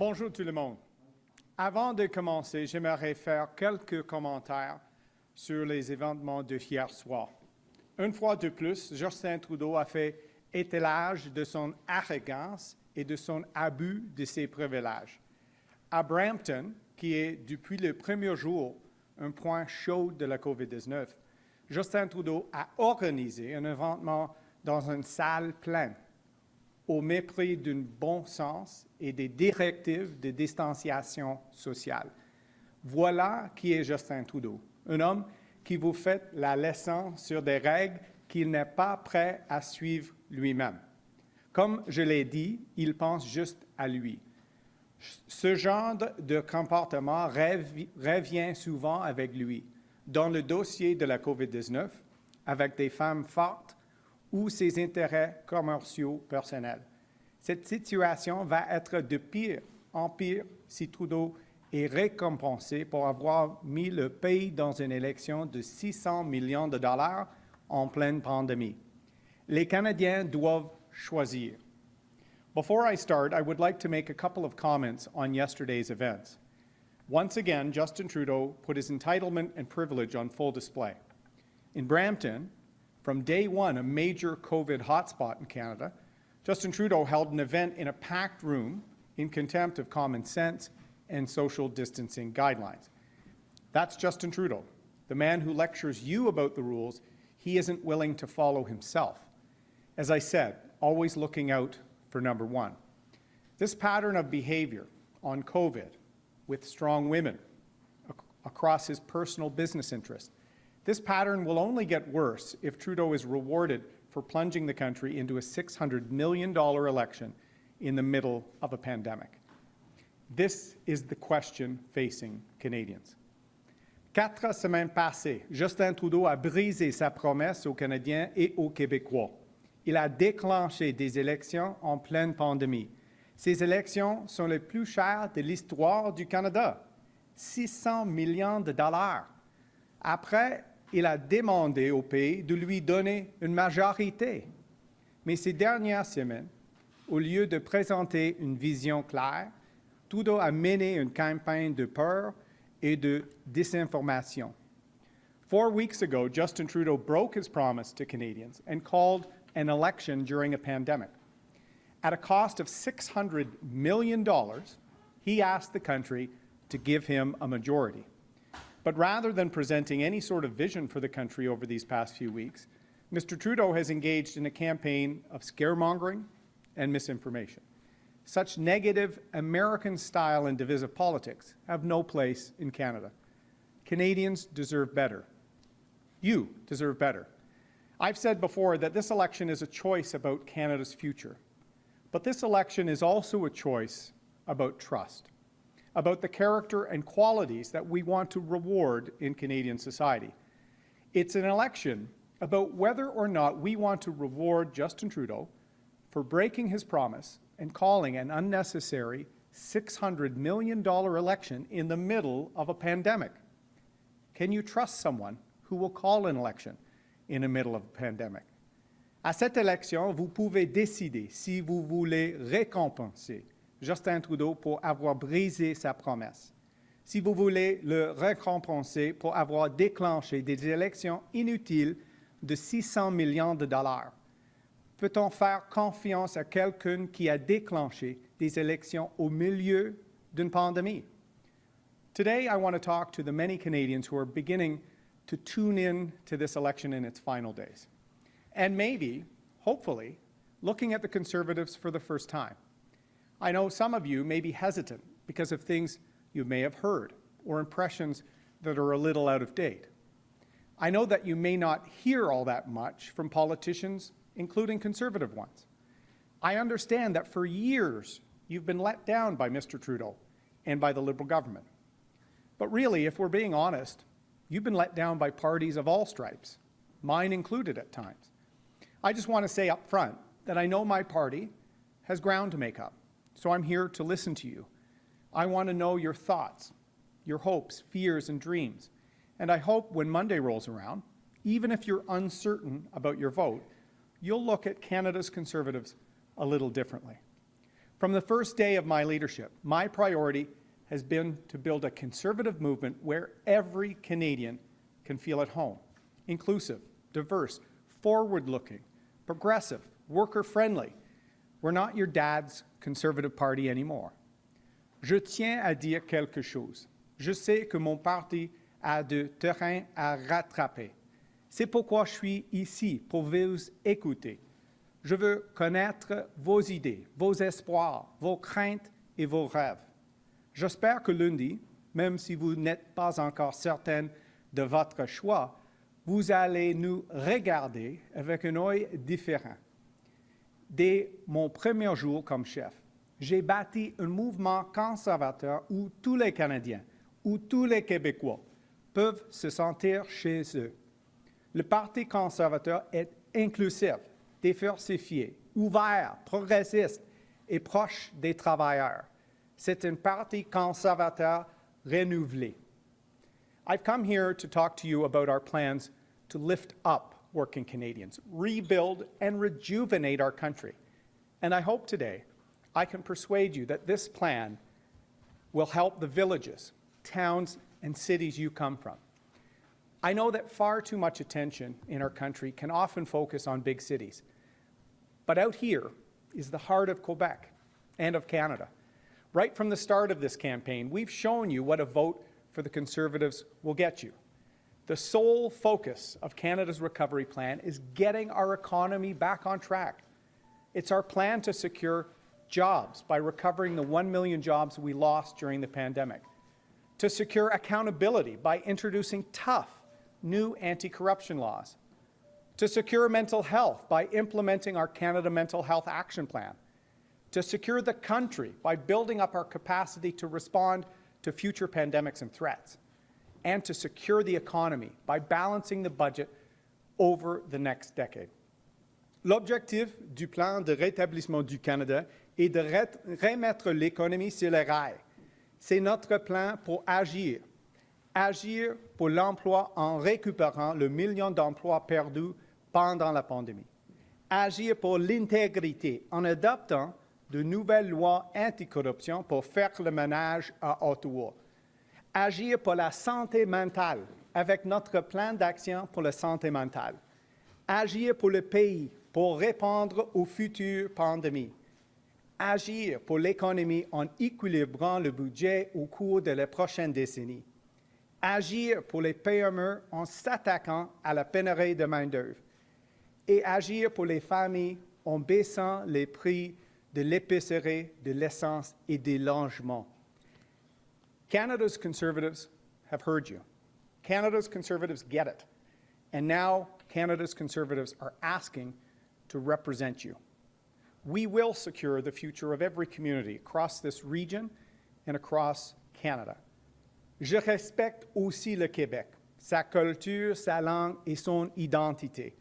Bonjour tout le monde. Avant de commencer, j'aimerais faire quelques commentaires sur les événements de hier soir. Une fois de plus, Justin Trudeau a fait étalage de son arrogance et de son abus de ses privilèges. À Brampton, qui est depuis le premier jour un point chaud de la COVID-19, Justin Trudeau a organisé un événement dans une salle pleine, au mépris d'un bon sens et des directives de distanciation sociale. Voilà qui est Justin Trudeau, un homme qui vous fait la leçon sur des règles qu'il n'est pas prêt à suivre lui-même. Comme je l'ai dit, il pense juste à lui. Ce genre de comportement revient souvent avec lui, dans le dossier de la COVID-19, avec des femmes fortes ou ses intérêts commerciaux personnels. Cette situation va être de pire en pire si Trudeau est récompensé pour avoir mis le pays dans une élection de 600 millions de dollars en pleine pandémie. Les Canadiens doivent choisir. Before I start, I would like to make a couple of comments on yesterday's events. Once again, Justin Trudeau put his entitlement and privilege on full display. In Brampton, from day one, a major COVID hotspot in Canada, Justin Trudeau held an event in a packed room in contempt of common sense and social distancing guidelines. That's Justin Trudeau, the man who lectures you about the rules he isn't willing to follow himself. As I said, always looking out for number one. This pattern of behavior on COVID with strong women across his personal business interests, this pattern will only get worse if Trudeau is rewarded for plunging the country into a $600 million election in the middle of a pandemic. This is the question facing Canadians. 4 semaines passées, Justin Trudeau a brisé sa promesse aux Canadiens et aux Québécois. Il a déclenché des élections en pleine pandémie. Ces élections sont les plus chères de l'histoire du Canada. 600 millions de dollars. Après, il a demandé au pays de lui donner une majorité. Mais ces dernières semaines, au lieu de présenter une vision claire, Trudeau a mené une campagne de peur et de désinformation. 4 weeks ago, Justin Trudeau broke his promise to Canadians and called an election during a pandemic. At a cost of $600 million, he asked the country to give him a majority. But rather than presenting any sort of vision for the country over these past few weeks, Mr. Trudeau has engaged in a campaign of scaremongering and misinformation. Such negative American-style and divisive politics have no place in Canada. Canadians deserve better. You deserve better. I've said before that this election is a choice about Canada's future. But this election is also a choice about trust, about the character and qualities that we want to reward in Canadian society. It's an election about whether or not we want to reward Justin Trudeau for breaking his promise and calling an unnecessary $600 million election in the middle of a pandemic. Can you trust someone who will call an election in the middle of a pandemic? À cette élection, vous pouvez décider si vous voulez récompenser Justin Trudeau pour avoir brisé sa promesse, si vous voulez le récompenser pour avoir déclenché des élections inutiles de 600 millions de dollars. Peut-on faire confiance à quelqu'un qui a déclenché des élections au milieu d'une pandémie? Today, I want to talk to the many Canadians who are beginning to tune in to this election in its final days. And maybe, hopefully, looking at the Conservatives for the first time. I know some of you may be hesitant because of things you may have heard or impressions that are a little out of date. I know that you may not hear all that much from politicians, including Conservative ones. I understand that for years you've been let down by Mr. Trudeau and by the Liberal government. But really, if we're being honest, you've been let down by parties of all stripes, mine included at times. I just want to say up front that I know my party has ground to make up, so I'm here to listen to you. I want to know your thoughts, your hopes, fears, and dreams. And I hope when Monday rolls around, even if you're uncertain about your vote, you'll look at Canada's Conservatives a little differently. From the first day of my leadership, my priority has been to build a conservative movement where every Canadian can feel at home, inclusive, diverse, forward-looking, progressive, worker-friendly. We're not your dad's Conservative Party anymore. Je tiens à dire quelque chose. Je sais que mon parti a du terrain à rattraper. C'est pourquoi je suis ici, pour vous écouter. Je veux connaître vos idées, vos espoirs, vos craintes et vos rêves. J'espère que lundi, même si vous n'êtes pas encore certaine de votre choix, vous allez nous regarder avec un œil différent. Dès mon premier jour comme chef, j'ai bâti un mouvement conservateur où tous les Canadiens, où tous les Québécois peuvent se sentir chez eux. Le Parti conservateur est inclusif, diversifié, ouvert, progressiste et proche des travailleurs. C'est un parti conservateur renouvelé. I've come here to talk to you about our plans to lift up working Canadians, rebuild and rejuvenate our country. And I hope today I can persuade you that this plan will help the villages, towns, and cities you come from. I know that far too much attention in our country can often focus on big cities. But out here is the heart of Quebec and of Canada. Right from the start of this campaign, we've shown you what a vote for the Conservatives will get you. The sole focus of Canada's recovery plan is getting our economy back on track. It's our plan to secure jobs by recovering the 1 million jobs we lost during the pandemic, to secure accountability by introducing tough, new anti-corruption laws, to secure mental health by implementing our Canada Mental Health Action Plan, to secure the country by building up our capacity to respond to future pandemics and threats, and to secure the economy by balancing the budget over the next decade. L'objectif du plan de rétablissement du Canada est de remettre l'économie sur les rails. C'est notre plan pour agir. Agir pour l'emploi en récupérant le million d'emplois perdus pendant la pandémie. Agir pour l'intégrité en adoptant de nouvelles lois anticorruption pour faire le ménage à Ottawa. Agir pour la santé mentale avec notre plan d'action pour la santé mentale. Agir pour le pays pour répondre aux futures pandémies. Agir pour l'économie en équilibrant le budget au cours de la prochaine décennie. Agir pour les PME en s'attaquant à la pénurie de main-d'œuvre. Et agir pour les familles en baissant les prix de l'épicerie, de l'essence et des logements. Canada's Conservatives have heard you. Canada's Conservatives get it. And now Canada's Conservatives are asking to represent you. We will secure the future of every community across this region and across Canada. Je respecte aussi le Québec, sa culture, sa langue et son identité.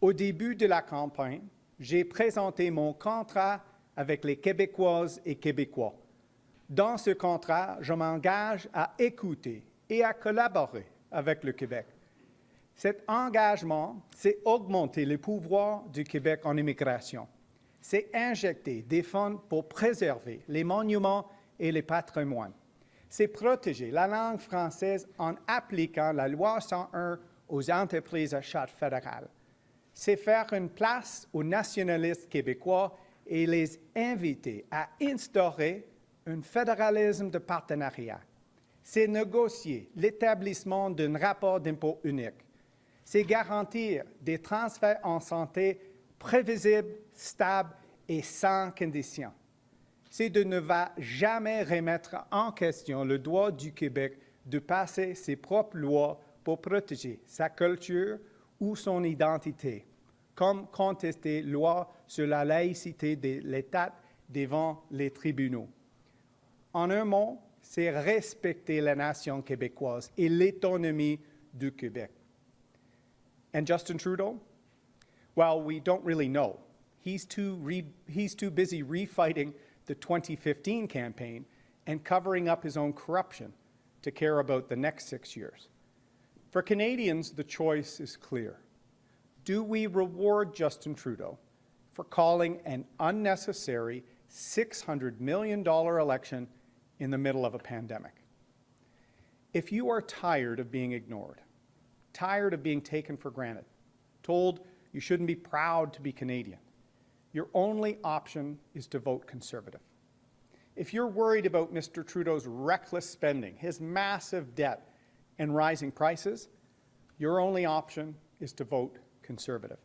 Au début de la campagne, j'ai présenté mon contrat avec les Québécoises et Québécois. Dans ce contrat, je m'engage à écouter et à collaborer avec le Québec. Cet engagement, c'est augmenter le pouvoir du Québec en immigration. C'est injecter des fonds pour préserver les monuments et les patrimoines. C'est protéger la langue française en appliquant la loi 101 aux entreprises à charge fédérale. C'est faire une place aux nationalistes québécois et les inviter à instaurer un fédéralisme de partenariat. C'est négocier l'établissement d'un rapport d'impôt unique. C'est garantir des transferts en santé prévisibles, stables et sans conditions. C'est de ne jamais remettre en question le droit du Québec de passer ses propres lois pour protéger sa culture ou son identité, comme contester loi sur la laïcité de l'État devant les tribunaux. En un mot, c'est respecter la nation québécoise et l'autonomie du Québec. And Justin Trudeau? Well, we don't really know. He's too busy refighting the 2015 campaign and covering up his own corruption to care about the next 6 years. For Canadians, the choice is clear. Do we reward Justin Trudeau for calling an unnecessary $600 million election in the middle of a pandemic. If you are tired of being ignored, tired of being taken for granted, told you shouldn't be proud to be Canadian, your only option is to vote Conservative. If you're worried about Mr. Trudeau's reckless spending, his massive debt, and rising prices, your only option is to vote Conservative.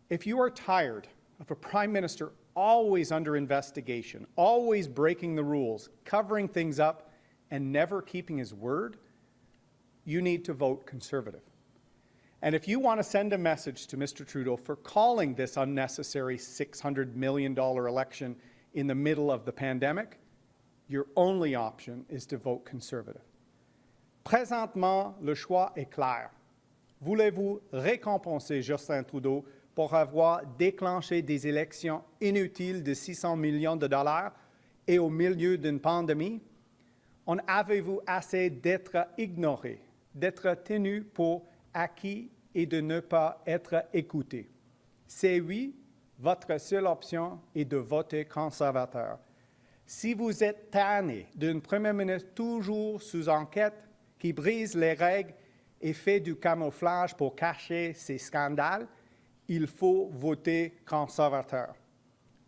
If you are tired of a Prime Minister always under investigation, always breaking the rules, covering things up, and never keeping his word, you need to vote Conservative. And if you want to send a message to Mr. Trudeau for calling this unnecessary $600 million election in the middle of the pandemic, your only option is to vote Conservative. Présentement, le choix est clair. Voulez-vous récompenser Justin Trudeau pour avoir déclenché des élections inutiles de 600 millions de dollars et au milieu d'une pandémie? En avez-vous assez d'être ignoré, d'être tenu pour acquis et de ne pas être écouté? C'est oui, votre seule option est de voter conservateur. Si vous êtes tanné d'un premier ministre toujours sous enquête, qui brise les règles et fait du camouflage pour cacher ses scandales, il faut voter conservateur.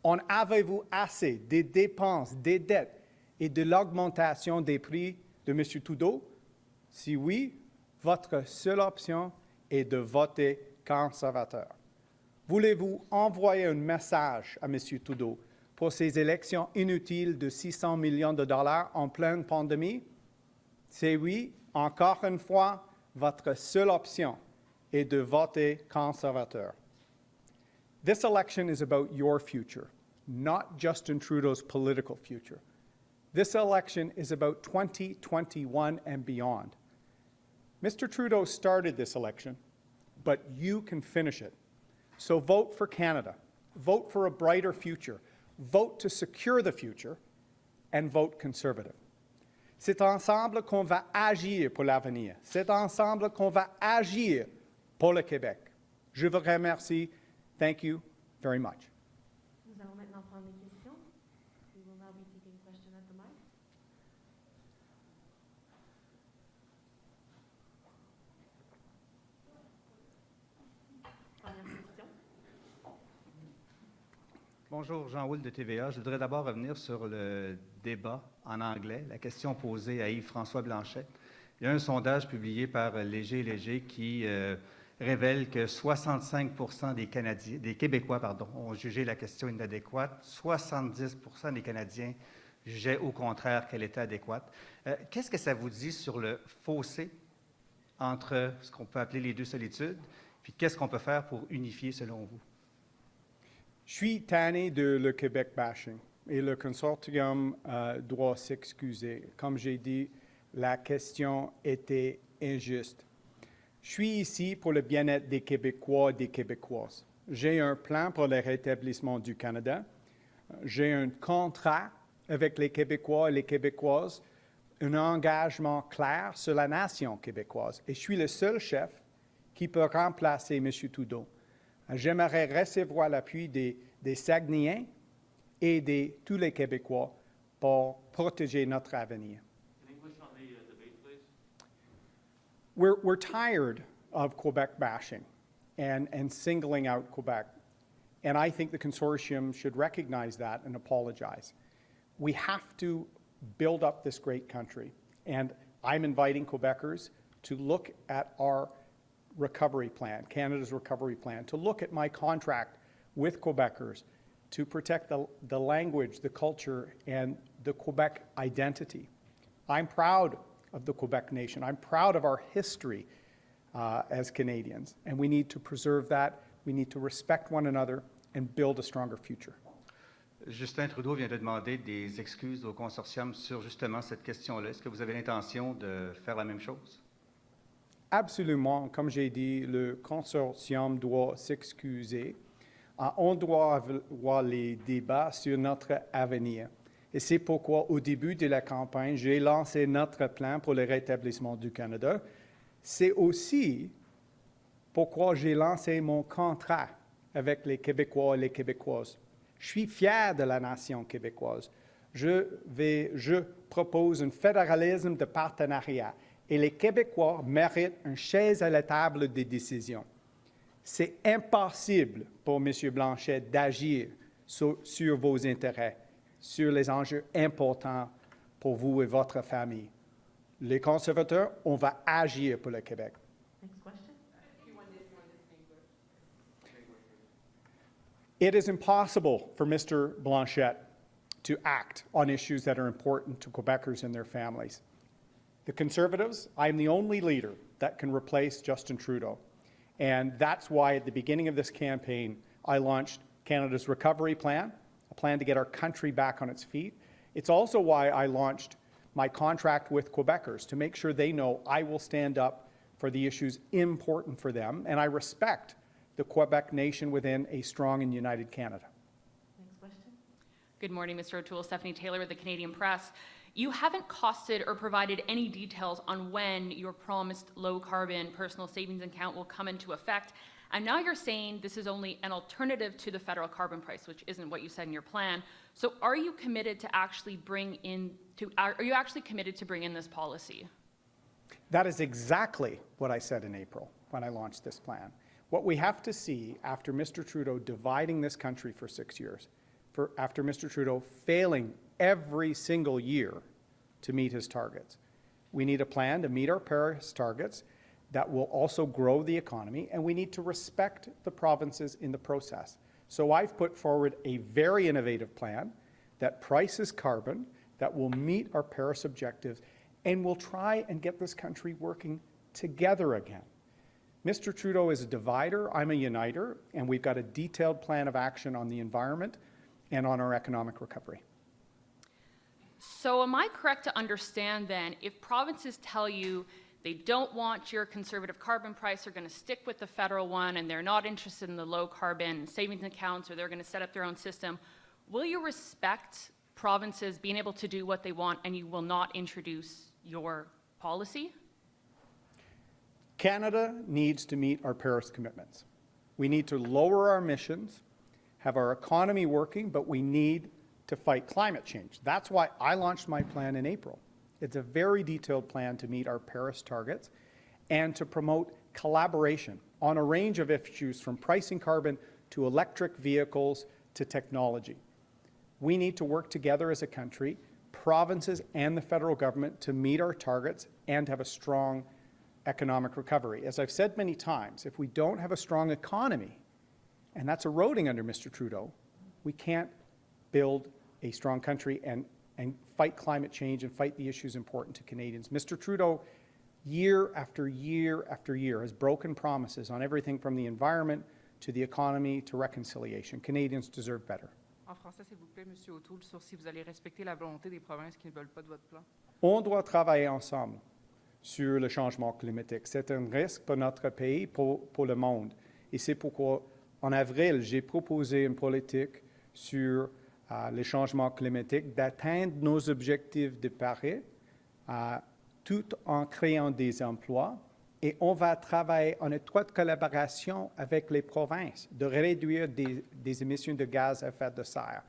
En avez-vous assez des dépenses, des dettes et de l'augmentation des prix de M. Trudeau? Si oui, votre seule option est de voter conservateur. Voulez-vous envoyer un message à M. Trudeau pour ces élections inutiles de 600 millions de dollars en pleine pandémie? C'est oui, encore une fois, votre seule option est de voter conservateur. This election is about your future, not Justin Trudeau's political future. This election is about 2021 and beyond. Mr. Trudeau started this election, but you can finish it. So vote for Canada, vote for a brighter future, vote to secure the future, and vote Conservative. C'est ensemble qu'on va agir pour l'avenir. C'est ensemble qu'on va agir pour le Québec. Je vous remercie. Thank you very much. Nous allons maintenant prendre les questions. We will now be taking questions at the mic. Première question. Bonjour, Jean Houle de TVA. Je voudrais d'abord revenir sur le débat en anglais, la question posée à Yves-François Blanchet. Il y a un sondage publié par Léger qui révèle que 65 des Québécois ont jugé la question inadéquate. 70 des Canadiens jugeaient au contraire qu'elle était adéquate. Qu'est-ce que ça vous dit sur le fossé entre ce qu'on peut appeler les deux solitudes, puis qu'est-ce qu'on peut faire pour unifier selon vous? Je suis tanné de le Québec bashing et le consortium doit s'excuser. Comme j'ai dit, la question était injuste. Je suis ici pour le bien-être des Québécois et des Québécoises. J'ai un plan pour le rétablissement du Canada. J'ai un contrat avec les Québécois et les Québécoises, un engagement clair sur la nation québécoise. Et je suis le seul chef qui peut remplacer M. Trudeau. J'aimerais recevoir l'appui des Saguenayens et de tous les Québécois pour protéger notre avenir. We're tired of Quebec bashing and singling out Quebec. And I think the consortium should recognize that and apologize. We have to build up this great country. And I'm inviting Quebecers to look at our recovery plan, Canada's recovery plan, to look at my contract with Quebecers to protect the language, the culture, and the Quebec identity. I'm proud of the Quebec nation. I'm proud of our history as Canadians, and we need to preserve that. We need to respect one another and build a stronger future. Justin Trudeau vient de demander des excuses au consortium sur justement cette question-là. Est-ce que vous avez l'intention de faire la même chose? Absolument. Comme j'ai dit, le consortium doit s'excuser. On doit avoir les débats sur notre avenir. Et c'est pourquoi, au début de la campagne, j'ai lancé notre plan pour le rétablissement du Canada. C'est aussi pourquoi j'ai lancé mon contrat avec les Québécois et les Québécoises. Je suis fier de la nation québécoise. Je propose un fédéralisme de partenariat et les Québécois méritent une chaise à la table des décisions. C'est impossible pour M. Blanchet d'agir sur vos intérêts, sur les enjeux importants pour vous et votre famille. Les conservateurs, on va agir pour le Québec. Next question. It is impossible for Mr. Blanchet to act on issues that are important to Quebecers and their families. The Conservatives, I am the only leader that can replace Justin Trudeau. And that's why at the beginning of this campaign, I launched Canada's Recovery Plan, a plan to get our country back on its feet. It's also why I launched my contract with Quebecers, to make sure they know I will stand up for the issues important for them, and I respect the Quebec nation within a strong and united Canada. Next question. Good morning, Mr. O'Toole. Stephanie Taylor with the Canadian Press. You haven't costed or provided any details on when your promised low-carbon personal savings account will come into effect. And now you're saying this is only an alternative to the federal carbon price, which isn't what you said in your plan. So are you committed to actually bring in this policy? That is exactly what I said in April when I launched this plan. What we have to see after Mr. Trudeau dividing this country for 6 years, after Mr. Trudeau failing every single year to meet his targets, we need a plan to meet our Paris targets that will also grow the economy, and we need to respect the provinces in the process. So I've put forward a very innovative plan that prices carbon, that will meet our Paris objectives, and will try and get this country working together again. Mr. Trudeau is a divider, I'm a uniter, and we've got a detailed plan of action on the environment and on our economic recovery. So am I correct to understand then, if provinces tell you they don't want your conservative carbon price, they're going to stick with the federal one, and they're not interested in the low carbon savings accounts, or they're going to set up their own system, will you respect provinces being able to do what they want and you will not introduce your policy? Canada needs to meet our Paris commitments. We need to lower our emissions, have our economy working, but we need to fight climate change. That's why I launched my plan in April. It's a very detailed plan to meet our Paris targets and to promote collaboration on a range of issues, from pricing carbon to electric vehicles to technology. We need to work together as a country, provinces and the federal government, to meet our targets and have a strong economic recovery. As I've said many times, if we don't have a strong economy, and that's eroding under Mr. Trudeau, we can't build a strong country and fight climate change and fight the issues important to Canadians. Mr. Trudeau, year after year after year, has broken promises on everything from the environment to the economy to reconciliation. Canadians deserve better. En français, s'il vous plaît, M. O'Toole, sur si vous allez respecter la volonté des provinces qui ne veulent pas de votre plan. On doit travailler ensemble sur le changement climatique. C'est un risque pour notre pays, pour le monde. Et c'est pourquoi, en avril, j'ai proposé une politique sur les changements climatiques, d'atteindre nos objectifs de Paris, tout en créant des emplois. Et on va travailler en étroite collaboration avec les provinces de réduire des émissions de gaz à effet de serre.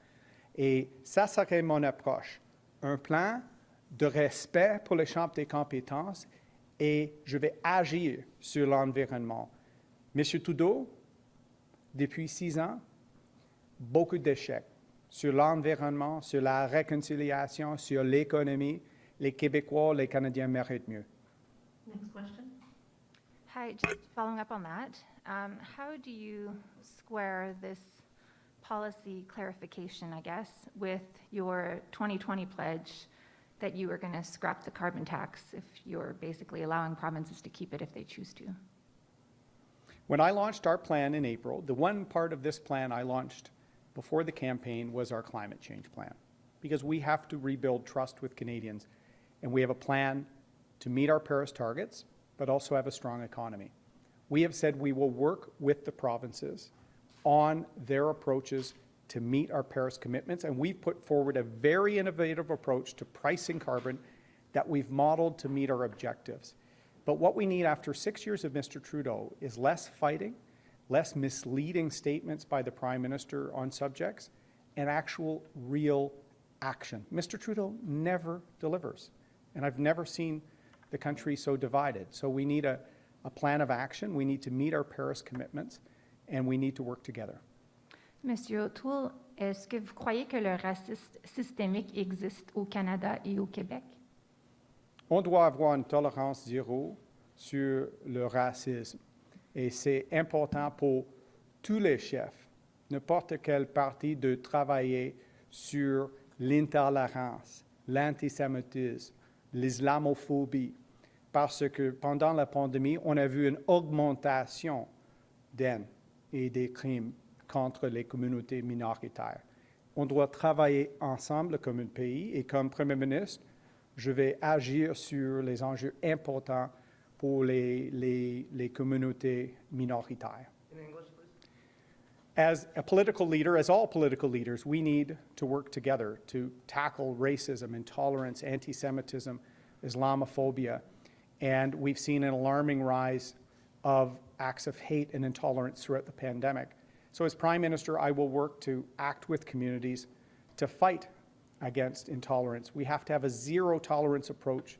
Et ça serait mon approche. Un plan de respect pour les champs des compétences, et je vais agir sur l'environnement. Monsieur Trudeau, depuis 6 ans, beaucoup d'échecs sur l'environnement, sur la réconciliation, sur l'économie. Les Québécois, les Canadiens méritent mieux. Next question. Hi, just following up on that, how do you square this policy clarification, I guess, with your 2020 pledge that you were going to scrap the carbon tax if you're basically allowing provinces to keep it if they choose to? When I launched our plan in April, the one part of this plan I launched before the campaign was our climate change plan, because we have to rebuild trust with Canadians, and we have a plan to meet our Paris targets, but also have a strong economy. We have said we will work with the provinces on their approaches to meet our Paris commitments, and we've put forward a very innovative approach to pricing carbon that we've modeled to meet our objectives. But what we need after 6 years of Mr. Trudeau is less fighting, less misleading statements by the Prime Minister on subjects, and actual real action. Mr. Trudeau never delivers, and I've never seen the country so divided. So we need a plan of action, we need to meet our Paris commitments, and we need to work together. Monsieur O'Toole, est-ce que vous croyez que le racisme systémique existe au Canada et au Québec? On doit avoir une tolérance zéro sur le racisme, et c'est important pour tous les chefs, n'importe quel parti, de travailler sur l'intolérance, l'antisémitisme, l'islamophobie, parce que pendant la pandémie, on a vu une augmentation d'haine et des crimes contre les communautés minoritaires. On doit travailler ensemble comme un pays, et comme Premier ministre, je vais agir sur les enjeux importants pour les communautés minoritaires. As a political leader, as all political leaders, we need to work together to tackle racism, intolerance, anti-Semitism, Islamophobia, and we've seen an alarming rise of acts of hate and intolerance throughout the pandemic. So as Prime Minister, I will work to act with communities to fight against intolerance. We have to have a zero-tolerance approach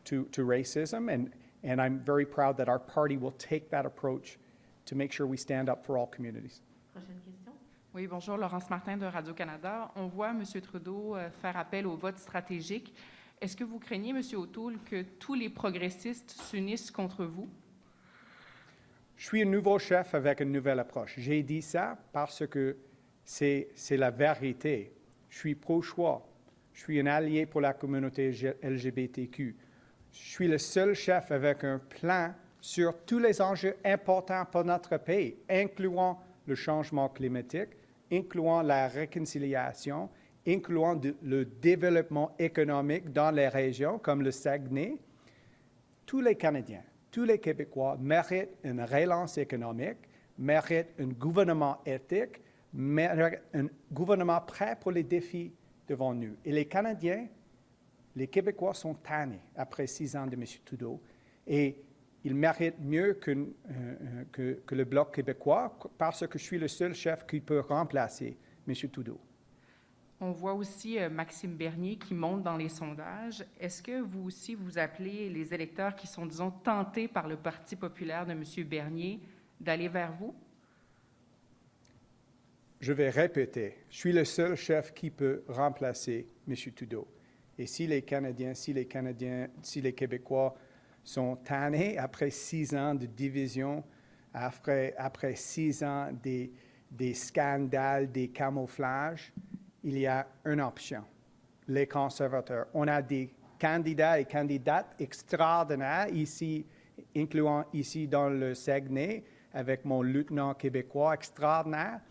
to racism, and I'm very proud that our party will take that approach to make sure we stand up for all communities. Prochaine question. Oui, bonjour, Laurence Martin de Radio-Canada. On voit M. Trudeau faire appel au vote stratégique. Est-ce que vous craignez, M. O'Toole, que tous les progressistes s'unissent contre vous? Je suis un nouveau chef avec une nouvelle approche. J'ai dit ça parce que c'est la vérité. Je suis pro-choix. Je suis un allié pour la communauté LGBTQ. Je suis le seul chef avec un plan sur tous les enjeux importants pour notre pays, incluant le changement climatique, incluant la réconciliation, incluant le développement économique dans les régions comme le Saguenay. Tous les Canadiens, tous les Québécois méritent une relance économique, méritent un gouvernement éthique, méritent un gouvernement prêt pour les défis devant nous. Et les Canadiens, les Québécois sont tannés après 6 ans de M. Trudeau, et ils méritent mieux que le Bloc québécois, parce que je suis le seul chef qui peut remplacer M. Trudeau. On voit aussi Maxime Bernier qui monte dans les sondages. Est-ce que vous aussi, vous appelez les électeurs qui sont, disons, tentés par le Parti populaire de M. Bernier d'aller vers vous? Je vais répéter, je suis le seul chef qui peut remplacer M. Trudeau. Et si les Canadiens, si les Québécois sont tannés après 6 ans de division, après 6 ans des scandales, des camouflages, il y a une option, les conservateurs. On a des candidats et candidates extraordinaires ici, incluant ici dans le Saguenay, avec mon lieutenant québécois extraordinaire.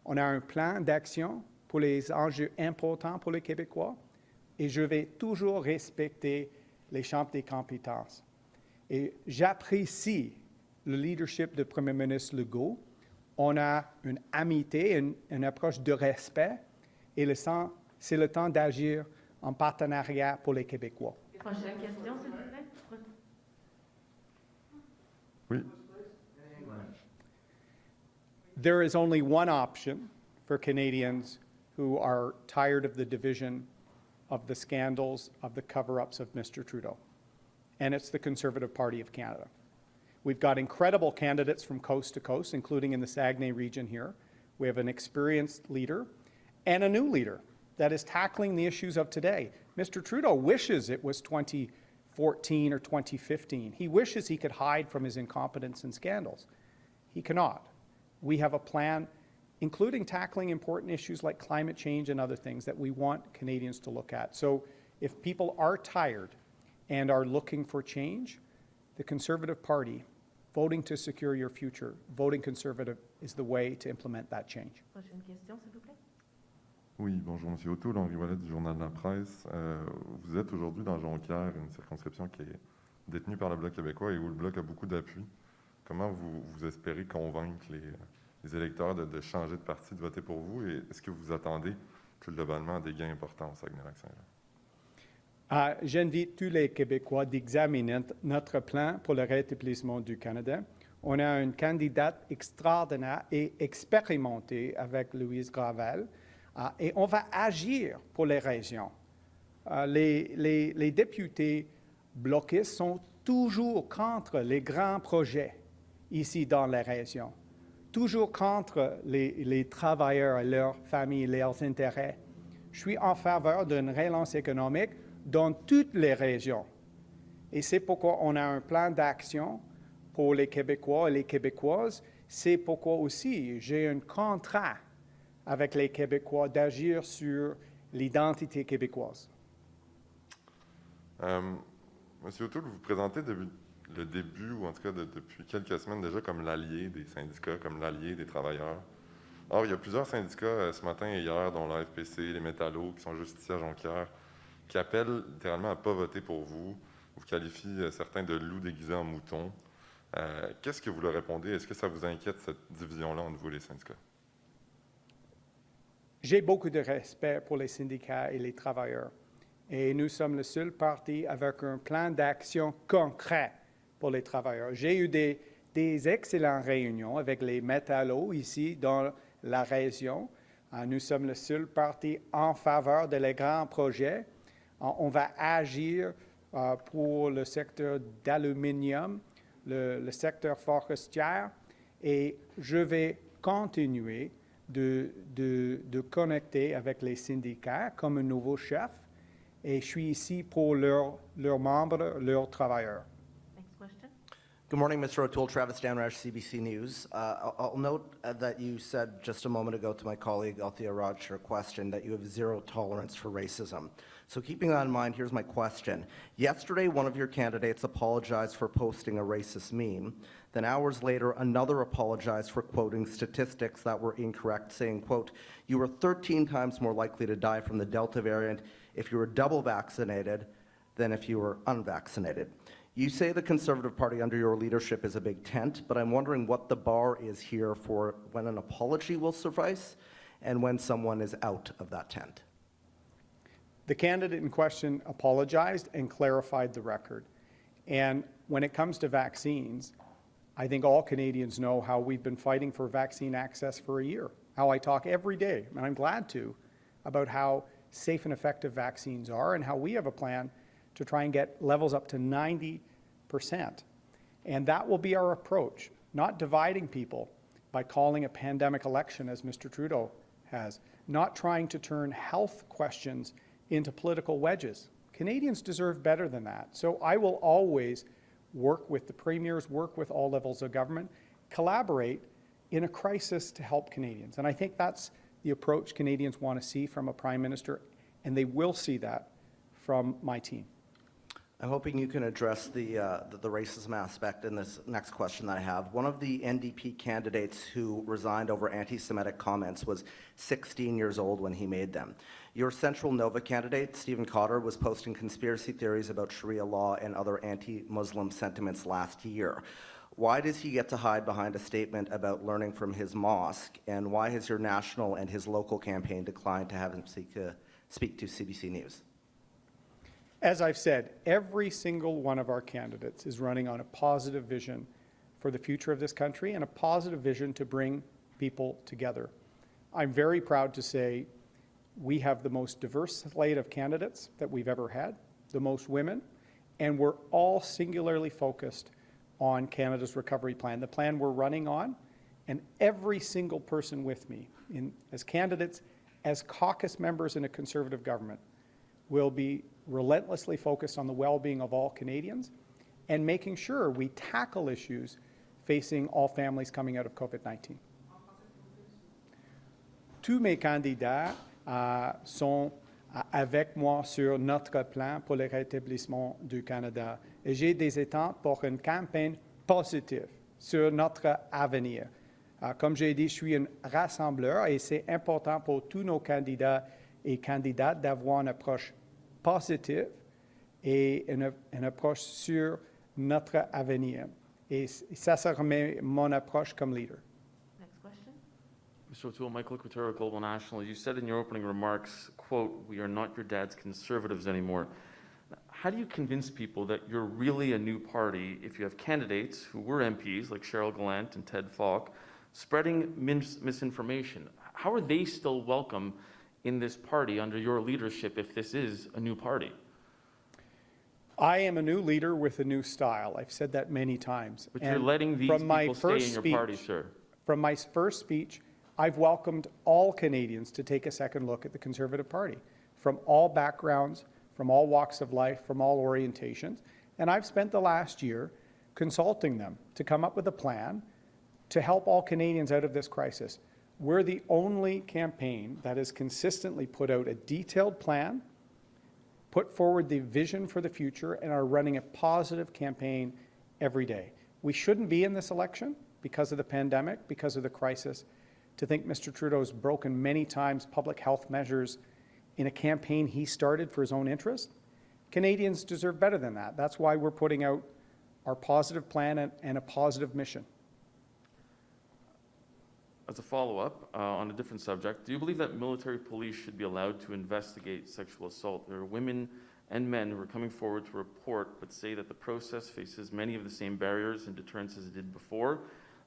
On a un plan d'action pour les enjeux importants pour les Québécois, et je vais toujours respecter les champs des compétences. Et j'apprécie le leadership du Premier ministre Legault. On a une amitié, une approche de respect, et c'est le temps d'agir en partenariat pour les Québécois. Prochaine question, s'il vous plaît. Oui. There is only one option for Canadians who are tired of the division, of the scandals, of the cover-ups of Mr. Trudeau, and it's the Conservative Party of Canada. We've got incredible candidates from coast to coast, including in the Saguenay region here. We have an experienced leader and a new leader that is tackling the issues of today. Mr. Trudeau wishes it was 2014 or 2015. He wishes he could hide from his incompetence and scandals. He cannot. We have a plan, including tackling important issues like climate change and other things that we want Canadians to look at. So if people are tired and are looking for change, the Conservative Party, voting to secure your future, voting Conservative is the way to implement that change. Prochaine question, s'il vous plaît. Oui, bonjour, M. O'Toole, Henri Ouellet du Journal de la Presse. Vous êtes aujourd'hui dans Jonquière, une circonscription qui est détenue par le Bloc québécois et où le Bloc a beaucoup d'appui. Comment vous espérez convaincre les électeurs de changer de parti, de voter pour vous? Et est-ce que vous attendez plus globalement des gains importants au Saguenay-Lac-Saint-Jean? J'invite tous les Québécois d'examiner notre plan pour le rétablissement du Canada. On a une candidate extraordinaire et expérimentée avec Louise Gravel. Et on va agir pour les régions. Les députés bloquistes sont toujours contre les grands projets ici dans les régions, toujours contre les travailleurs, leurs familles, leurs intérêts. Je suis en faveur d'une relance économique dans toutes les régions. Et c'est pourquoi on a un plan d'action pour les Québécois et les Québécoises. C'est pourquoi aussi j'ai un contrat avec les Québécois d'agir sur l'identité québécoise. Monsieur O'Toole, vous présentez le début, ou en tout cas depuis quelques semaines déjà, comme l'allié des syndicats, comme l'allié des travailleurs. Or, il y a plusieurs syndicats ce matin et hier, dont la FPC, les métallos, qui sont juste ici à Jonquière, qui appellent littéralement à ne pas voter pour vous. Vous qualifiez certains de loups déguisés en moutons. Qu'est-ce que vous leur répondez? Est-ce que ça vous inquiète, cette division-là entre vous et les syndicats? J'ai beaucoup de respect pour les syndicats et les travailleurs. Et nous sommes le seul parti avec un plan d'action concret pour les travailleurs. J'ai eu des excellentes réunions avec les métallos ici dans la région. Nous sommes le seul parti en faveur de les grands projets. On va agir pour le secteur d'aluminium, le secteur forestier, et je vais continuer de connecter avec les syndicats comme un nouveau chef, et je suis ici pour leurs membres, leurs travailleurs. Next question. Good morning, Mr. O'Toole. Travis Danrash, CBC News. I'll note that you said just a moment ago to my colleague Althea Raj, her question, that you have zero tolerance for racism. So keeping that in mind, here's my question. Yesterday, one of your candidates apologized for posting a racist meme. Then hours later, another apologized for quoting statistics that were incorrect, saying, quote, "You were 13 times more likely to die from the Delta variant if you were double vaccinated than if you were unvaccinated." You say the Conservative Party under your leadership is a big tent, but I'm wondering what the bar is here for when an apology will suffice and when someone is out of that tent. The candidate in question apologized and clarified the record. And when it comes to vaccines, I think all Canadians know how we've been fighting for vaccine access for a year, how I talk every day, and I'm glad to, about how safe and effective vaccines are and how we have a plan to try and get levels up to 90%. And that will be our approach, not dividing people by calling a pandemic election, as Mr. Trudeau has, not trying to turn health questions into political wedges. Canadians deserve better than that. So I will always work with the premiers, work with all levels of government, collaborate in a crisis to help Canadians. And I think that's the approach Canadians want to see from a Prime Minister, and they will see that from my team. I'm hoping you can address the racism aspect in this next question that I have. One of the NDP candidates who resigned over anti-Semitic comments was 16 years old when he made them. Your Central Nova candidate, Stephen Cotter, was posting conspiracy theories about Sharia law and other anti-Muslim sentiments last year. Why does he get to hide behind a statement about learning from his mosque, and why has your national and his local campaign declined to have him speak to CBC News? As I've said, every single one of our candidates is running on a positive vision for the future of this country and a positive vision to bring people together. I'm very proud to say we have the most diverse slate of candidates that we've ever had, the most women, and we're all singularly focused on Canada's recovery plan, the plan we're running on, and every single person with me as candidates, as caucus members in a Conservative government, will be relentlessly focused on the well-being of all Canadians and making sure we tackle issues facing all families coming out of COVID-19. Tous mes candidats sont avec moi sur notre plan pour le rétablissement du Canada. Et j'ai des attentes pour une campagne positive sur notre avenir. Comme j'ai dit, je suis un rassembleur et c'est important pour tous nos candidats et candidates d'avoir une approche positive et une approche sur notre avenir. Et ça sera mon approche comme leader. Next question. Mr. O'Toole, Michael Quatero, Global National. You said in your opening remarks, quote, "We are not your dad's Conservatives anymore." How do you convince people that you're really a new party if you have candidates who were MPs, like Cheryl Gallant and Ted Falk, spreading misinformation? How are they still welcome in this party under your leadership if this is a new party? I am a new leader with a new style. I've said that many times. But you're letting these people stay in your party, sir. From my first speech, I've welcomed all Canadians to take a second look at the Conservative Party, from all backgrounds, from all walks of life, from all orientations. And I've spent the last year consulting them to come up with a plan to help all Canadians out of this crisis. We're the only campaign that has consistently put out a detailed plan, put forward the vision for the future, and are running a positive campaign every day. We shouldn't be in this election because of the pandemic, because of the crisis. To think Mr. Trudeau's broken many times public health measures in a campaign he started for his own interest, Canadians deserve better than that. That's why we're putting out our positive plan and a positive mission. As a follow-up on a different subject, do you believe that military police should be allowed to investigate sexual assault? There are women and men who are coming forward to report but say that the process faces many of the same barriers and deterrents as it did before.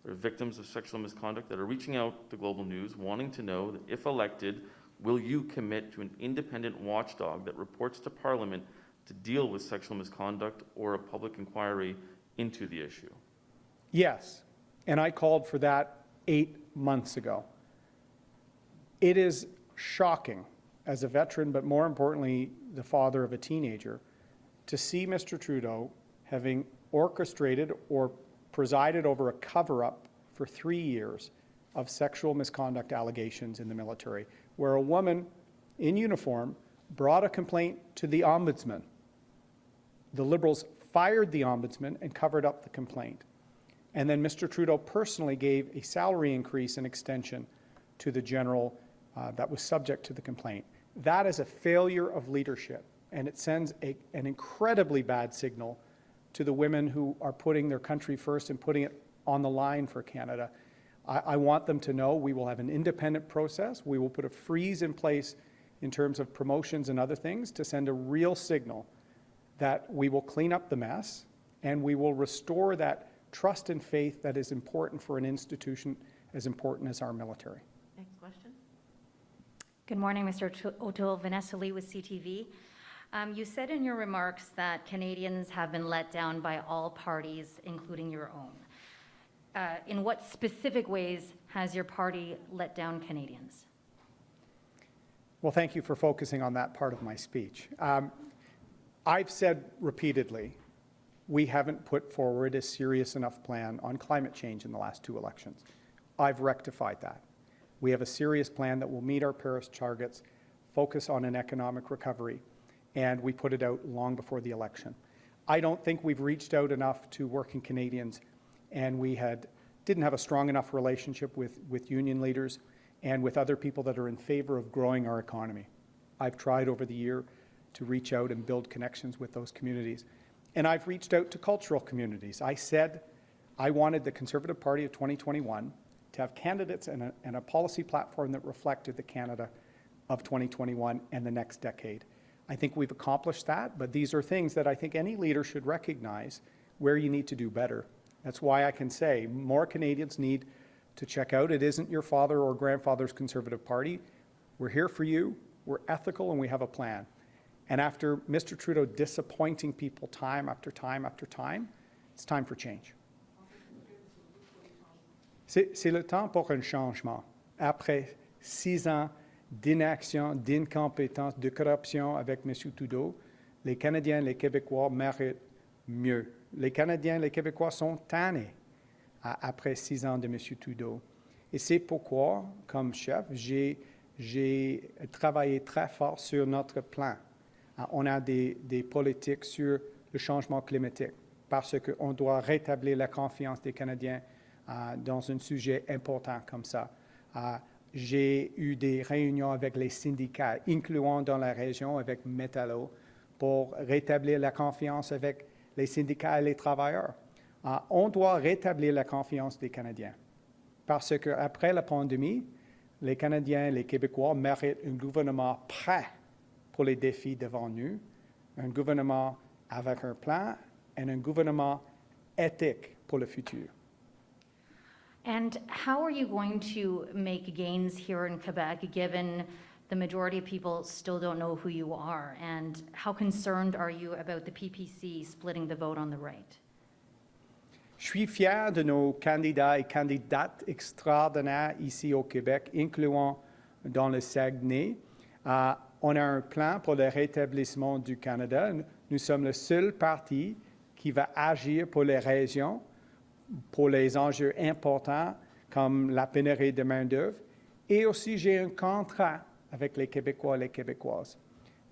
There are victims of sexual misconduct that are reaching out to Global News wanting to know that if elected, will you commit to an independent watchdog that reports to Parliament to deal with sexual misconduct or a public inquiry into the issue? Yes, and I called for that 8 months ago. It is shocking as a veteran, but more importantly, the father of a teenager, to see Mr. Trudeau having orchestrated or presided over a cover-up for 3 years of sexual misconduct allegations in the military, where a woman in uniform brought a complaint to the Ombudsman. The Liberals fired the Ombudsman and covered up the complaint. And then Mr. Trudeau personally gave a salary increase and extension to the general that was subject to the complaint. That is a failure of leadership, and it sends an incredibly bad signal to the women who are putting their country first and putting it on the line for Canada. I want them to know we will have an independent process. We will put a freeze in place in terms of promotions and other things to send a real signal that we will clean up the mess and we will restore that trust and faith that is important for an institution as important as our military. Next question. Good morning, Mr. O'Toole. Vanessa Lee with CTV. You said in your remarks that Canadians have been let down by all parties, including your own. In what specific ways has your party let down Canadians? Well, thank you for focusing on that part of my speech. I've said repeatedly, we haven't put forward a serious enough plan on climate change in the last 2 elections. I've rectified that. We have a serious plan that will meet our Paris targets, focus on an economic recovery, and we put it out long before the election. I don't think we've reached out enough to working Canadians, and we didn't have a strong enough relationship with union leaders and with other people that are in favor of growing our economy. I've tried over the year to reach out and build connections with those communities. And I've reached out to cultural communities. I said I wanted the Conservative Party of 2021 to have candidates and a policy platform that reflected the Canada of 2021 and the next decade. I think we've accomplished that, but these are things that I think any leader should recognize where you need to do better. That's why I can say more Canadians need to check out. It isn't your father or grandfather's Conservative Party. We're here for you, we're ethical, and we have a plan. And after Mr. Trudeau disappointing people time after time after time, it's time for change. C'est le temps pour un changement. Après 6 ans d'inaction, d'incompétence, de corruption avec M. Trudeau, les Canadiens, les Québécois méritent mieux. Les Canadiens, les Québécois sont tannés après 6 ans de M. Trudeau. Et c'est pourquoi, comme chef, j'ai travaillé très fort sur notre plan. On a des politiques sur le changement climatique parce qu'on doit rétablir la confiance des Canadiens dans un sujet important comme ça. J'ai eu des réunions avec les syndicats, incluant dans la région avec Métallo, pour rétablir la confiance avec les syndicats et les travailleurs. On doit rétablir la confiance des Canadiens parce qu'après la pandémie, les Canadiens et les Québécois méritent un gouvernement prêt pour les défis devant nous, un gouvernement avec un plan et un gouvernement éthique pour le futur. And how are you going to make gains here in Quebec, given the majority of people still don't know who you are. And how concerned are you about the PPC splitting the vote on the right? Je suis fier de nos candidats et candidates extraordinaires ici au Québec, incluant dans le Saguenay. On a un plan pour le rétablissement du Canada. Nous sommes le seul parti qui va agir pour les régions, pour les enjeux importants comme la pénurie de main-d'œuvre. Et aussi, j'ai un contrat avec les Québécois et les Québécoises.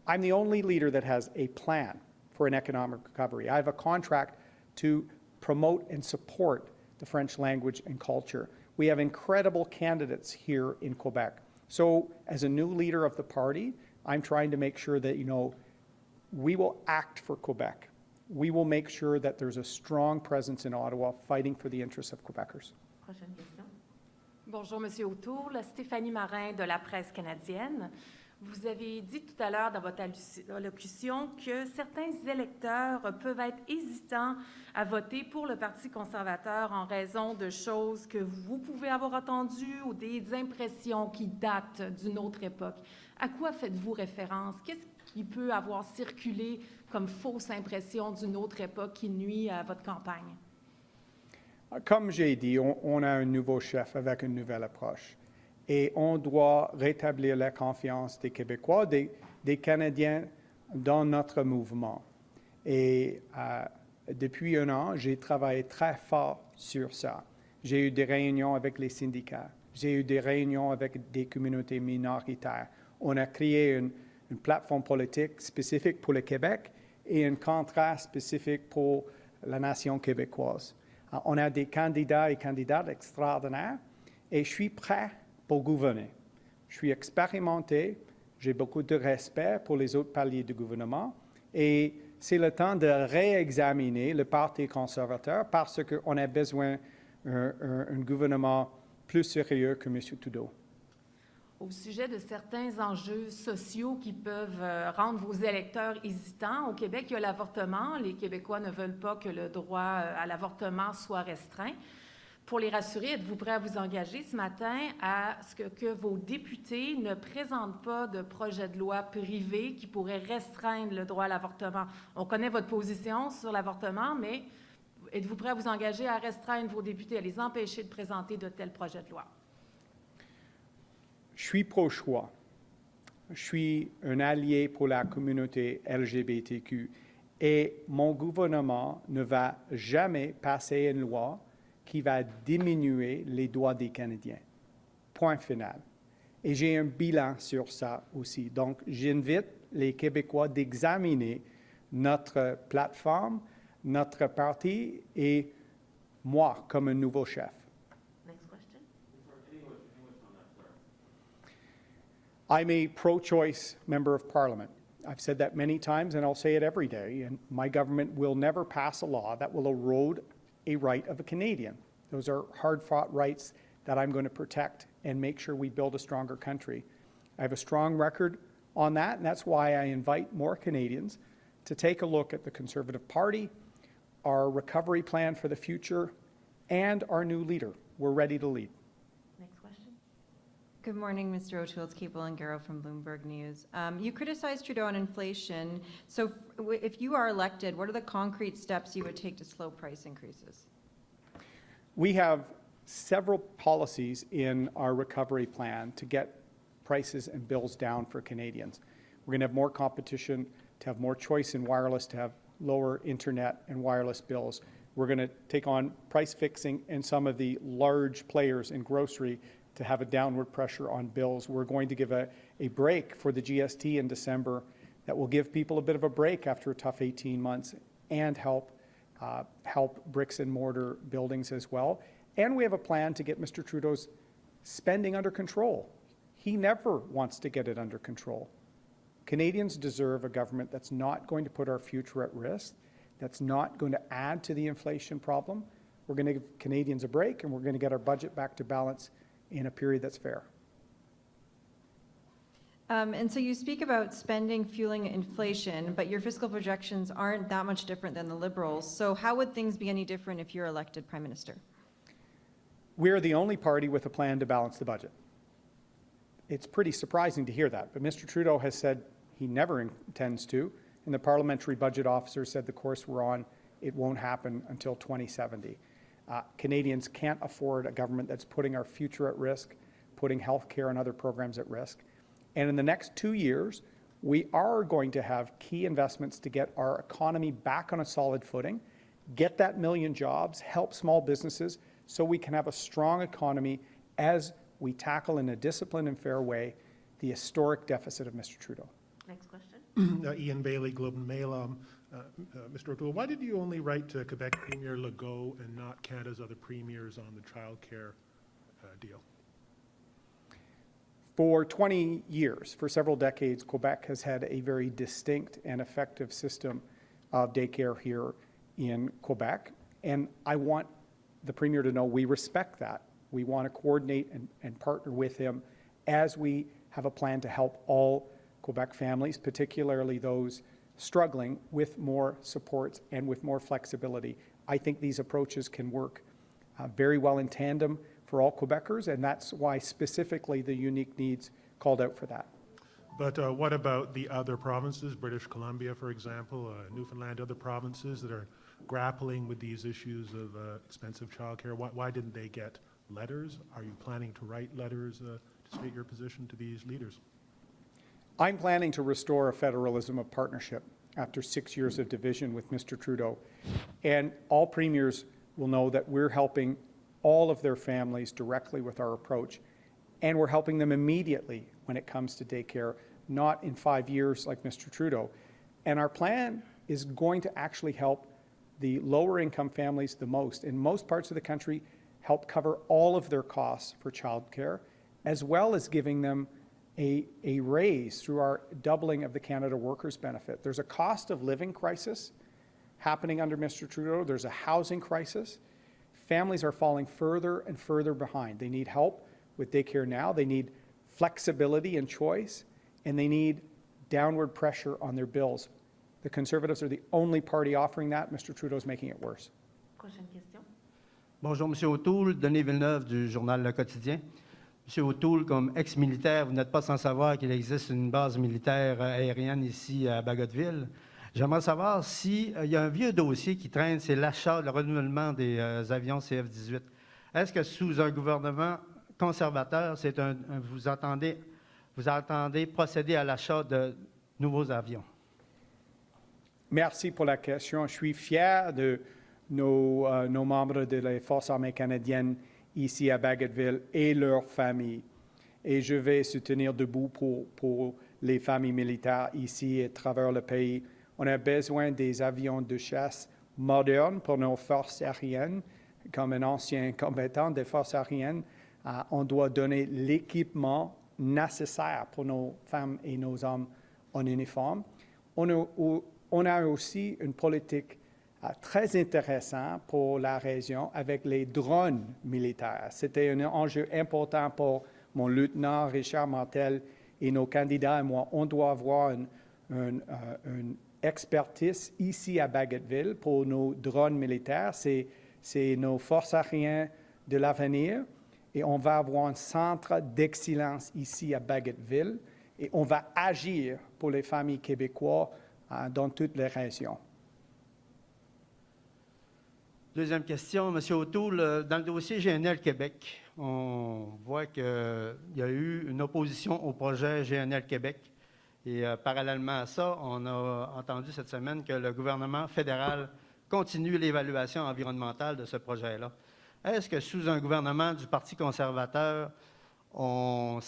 I'm the only leader that has a plan for an economic recovery. I have a contract to promote and support the French language and culture. We have incredible candidates here in Quebec. So as a new leader of the party, I'm trying to make sure that, we will act for Quebec. We will make sure that there's a strong presence in Ottawa fighting for the interests of Quebecers. Prochaine question. Bonjour, Monsieur O'Toole. Stéphanie Marin de la presse canadienne. Vous avez dit tout à l'heure dans votre allocution que certains électeurs peuvent être hésitants à voter pour le Parti conservateur en raison de choses que vous pouvez avoir entendues ou des impressions qui datent d'une autre époque. À quoi faites-vous référence? Qu'est-ce qui peut avoir circulé comme fausse impression d'une autre époque qui nuit à votre campagne? Comme j'ai dit, on a un nouveau chef avec une nouvelle approche. Et on doit rétablir la confiance des Québécois, des Canadiens dans notre mouvement. Et depuis un an, j'ai travaillé très fort sur ça. J'ai eu des réunions avec les syndicats. J'ai eu des réunions avec des communautés minoritaires. On a créé une plateforme politique spécifique pour le Québec et un contrat spécifique pour la nation québécoise. On a des candidats et candidates extraordinaires et je suis prêt pour gouverner. Je suis expérimenté, j'ai beaucoup de respect pour les autres paliers du gouvernement et c'est le temps de réexaminer le Parti conservateur parce qu'on a besoin d'un gouvernement plus sérieux que M. Trudeau. Au sujet de certains enjeux sociaux qui peuvent rendre vos électeurs hésitants, au Québec, il y a l'avortement. Les Québécois ne veulent pas que le droit à l'avortement soit restreint. Pour les rassurer, êtes-vous prêt à vous engager ce matin à ce que vos députés ne présentent pas de projet de loi privé qui pourrait restreindre le droit à l'avortement? On connaît votre position sur l'avortement, mais êtes-vous prêt à vous engager à restreindre vos députés, à les empêcher de présenter de tels projets de loi? Je suis pro-choix. Je suis un allié pour la communauté LGBTQ et mon gouvernement ne va jamais passer une loi qui va diminuer les droits des Canadiens. Point final. Et j'ai un bilan sur ça aussi. Donc, j'invite les Québécois d'examiner notre plateforme, notre parti et moi comme un nouveau chef. Next question. I'm a pro-choice member of Parliament. I've said that many times and I'll say it every day, and my government will never pass a law that will erode a right of a Canadian. Those are hard-fought rights that I'm going to protect and make sure we build a stronger country. I have a strong record on that, and that's why I invite more Canadians to take a look at the Conservative Party, our recovery plan for the future, and our new leader. We're ready to lead. Next question. Good morning, Mr. O'Toole. It's Kate Bolingaro from Bloomberg News. You criticized Trudeau on inflation. So if you are elected, what are the concrete steps you would take to slow price increases? We have several policies in our recovery plan to get prices and bills down for Canadians. We're going to have more competition, to have more choice in wireless, to have lower internet and wireless bills. We're going to take on price fixing in some of the large players in grocery to have a downward pressure on bills. We're going to give a break for the GST in December that will give people a bit of a break after a tough 18 months and help bricks and mortar buildings as well. And we have a plan to get Mr. Trudeau's spending under control. He never wants to get it under control. Canadians deserve a government that's not going to put our future at risk, that's not going to add to the inflation problem. We're going to give Canadians a break, and we're going to get our budget back to balance in a period that's fair. And so you speak about spending fueling inflation, but your fiscal projections aren't that much different than the Liberals. So how would things be any different if you're elected Prime Minister? We're the only party with a plan to balance the budget. it's pretty surprising to hear that. But Mr. Trudeau has said he never intends to, and the parliamentary budget officer said the course we're on, it won't happen until 2070. Canadians can't afford a government that's putting our future at risk, putting health care and other programs at risk. And in the next 2 years, we are going to have key investments to get our economy back on a solid footing, get that million jobs, help small businesses, so we can have a strong economy as we tackle in a disciplined and fair way the historic deficit of Mr. Trudeau. Next question. Ian Bailey, Globe and Mail. Mr. O'Toole, why did you only write to Quebec Premier Legault and not Canada's other premiers on the childcare deal? For 20 years, for several decades, Quebec has had a very distinct and effective system of daycare here in Quebec. And I want the Premier to know we respect that. We want to coordinate and partner with him as we have a plan to help all Quebec families, particularly those struggling, with more supports and with more flexibility. I think these approaches can work very well in tandem for all Quebecers, and that's why specifically the unique needs called out for that. But what about the other provinces, British Columbia, for example, Newfoundland, other provinces that are grappling with these issues of expensive childcare? Why didn't they get letters? Are you planning to write letters to state your position to these leaders? I'm planning to restore a federalism of partnership after 6 years of division with Mr. Trudeau. And all premiers will know that we're helping all of their families directly with our approach. And we're helping them immediately when it comes to daycare, not in 5 years like Mr. Trudeau. And our plan is going to actually help the lower income families the most. In most parts of the country, help cover all of their costs for childcare, as well as giving them a raise through our doubling of the Canada Workers' Benefit. There's a cost of living crisis happening under Mr. Trudeau. There's a housing crisis. Families are falling further and further behind. They need help with daycare now. They need flexibility and choice, and they need downward pressure on their bills. The Conservatives are the only party offering that. Mr. Trudeau is making it worse. Prochaine question. Bonjour, M. O'Toole, Denis Villeneuve du journal Le Quotidien. M. O'Toole, comme ex-militaire, vous n'êtes pas sans savoir qu'il existe une base militaire aérienne ici à Bagotville. J'aimerais savoir s'il y a un vieux dossier qui traîne, c'est l'achat, le renouvellement des avions CF-18. Est-ce que sous un gouvernement conservateur, vous entendez procéder à l'achat de nouveaux avions? Merci pour la question. Je suis fier de nos membres de la Force armée canadienne ici à Bagotville et leurs familles. Et je vais se tenir debout pour les familles militaires ici et à travers le pays. On a besoin des avions de chasse modernes pour nos forces aériennes. Comme un ancien combattant des forces aériennes, on doit donner l'équipement nécessaire pour nos femmes et nos hommes en uniforme. On a aussi une politique très intéressante pour la région avec les drones militaires. C'était un enjeu important pour mon lieutenant Richard Martel et nos candidats et moi. On doit avoir une expertise ici à Bagotville pour nos drones militaires. C'est nos forces aériennes de l'avenir et on va avoir un centre d'excellence ici à Bagotville et on va agir pour les familles québécoises dans toutes les régions. Deuxième question, M. O'Toole. Dans le dossier GNL Québec, on voit qu'il y a eu une opposition au projet GNL Québec. Et parallèlement à ça, on a entendu cette semaine que le gouvernement fédéral continue l'évaluation environnementale de ce projet-là. Est-ce que sous un gouvernement du Parti conservateur, on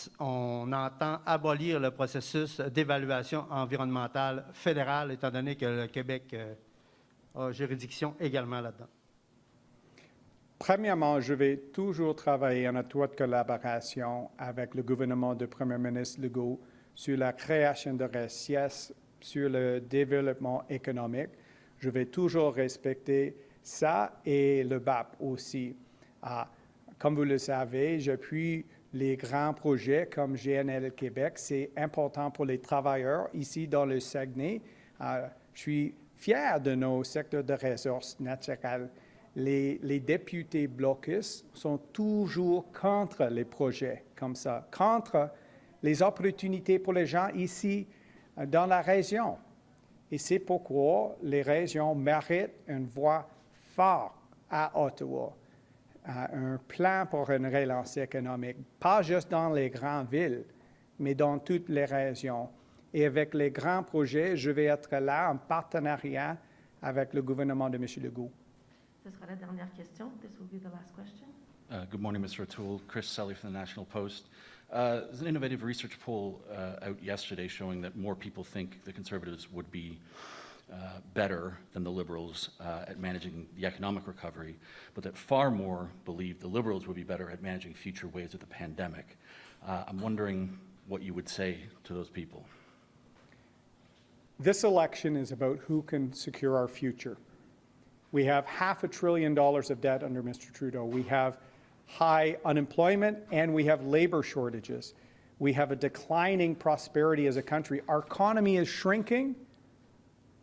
entend abolir le processus d'évaluation environnementale fédérale, étant donné que le Québec a juridiction également là-dedans? Premièrement, je vais toujours travailler en étroite collaboration avec le gouvernement du Premier ministre Legault sur la création de richesses, sur le développement économique. Je vais toujours respecter ça et le BAP aussi. Comme vous le savez, j'appuie les grands projets comme GNL Québec. C'est important pour les travailleurs ici dans le Saguenay. Je suis fier de nos secteurs de ressources naturelles. Les députés bloquistes sont toujours contre les projets comme ça, contre les opportunités pour les gens ici dans la région. Et c'est pourquoi les régions méritent une voix forte à Ottawa, un plan pour une relance économique, pas juste dans les grandes villes, mais dans toutes les régions. Et avec les grands projets, je vais être là en partenariat avec le gouvernement de M. Legault. Ce sera la dernière question. This will be the last question. Good morning, Mr. O'Toole. Chris Selly from the National Post. There's an innovative research poll out yesterday showing that more people think the Conservatives would be better than the Liberals at managing the economic recovery, but that far more believe the Liberals would be better at managing future waves of the pandemic. I'm wondering what you would say to those people. This election is about who can secure our future. We have $500 billion of debt under Mr. Trudeau. We have high unemployment and we have labor shortages. We have a declining prosperity as a country. Our economy is shrinking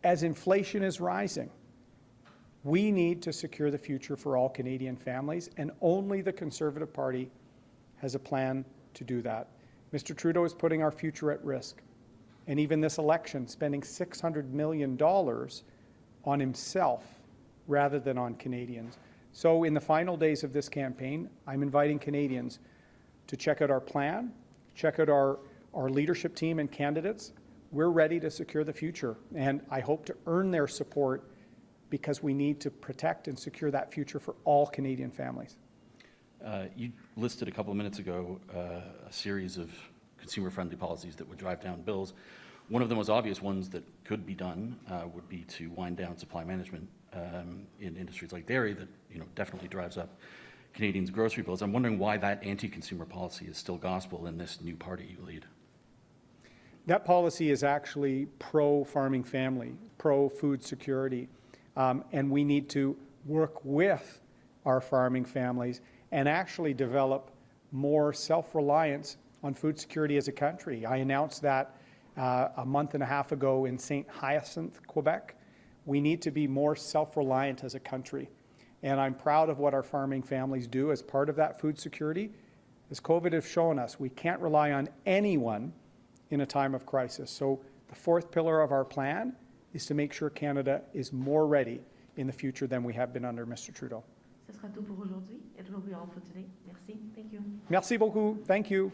as inflation is rising. We need to secure the future for all Canadian families, and only the Conservative Party has a plan to do that. Mr. Trudeau is putting our future at risk. And even this election, spending $600 million on himself rather than on Canadians. So in the final days of this campaign, I'm inviting Canadians to check out our plan, check out our leadership team and candidates. We're ready to secure the future, and I hope to earn their support because we need to protect and secure that future for all Canadian families. You listed a couple of minutes ago a series of consumer-friendly policies that would drive down bills. One of the most obvious ones that could be done would be to wind down supply management in industries like dairy that definitely drives up Canadians' grocery bills. I'm wondering why that anti-consumer policy is still gospel in this new party you lead. That policy is actually pro-farming family, pro-food security, and we need to work with our farming families and actually develop more self-reliance on food security as a country. I announced that a month and a half ago in St. Hyacinthe, Quebec. We need to be more self-reliant as a country. And I'm proud of what our farming families do as part of that food security. As COVID has shown us, we can't rely on anyone in a time of crisis. So the fourth pillar of our plan is to make sure Canada is more ready in the future than we have been under Mr. Trudeau. Ce sera tout pour aujourd'hui. It will be all for today. Merci. Thank you. Merci beaucoup. Thank you.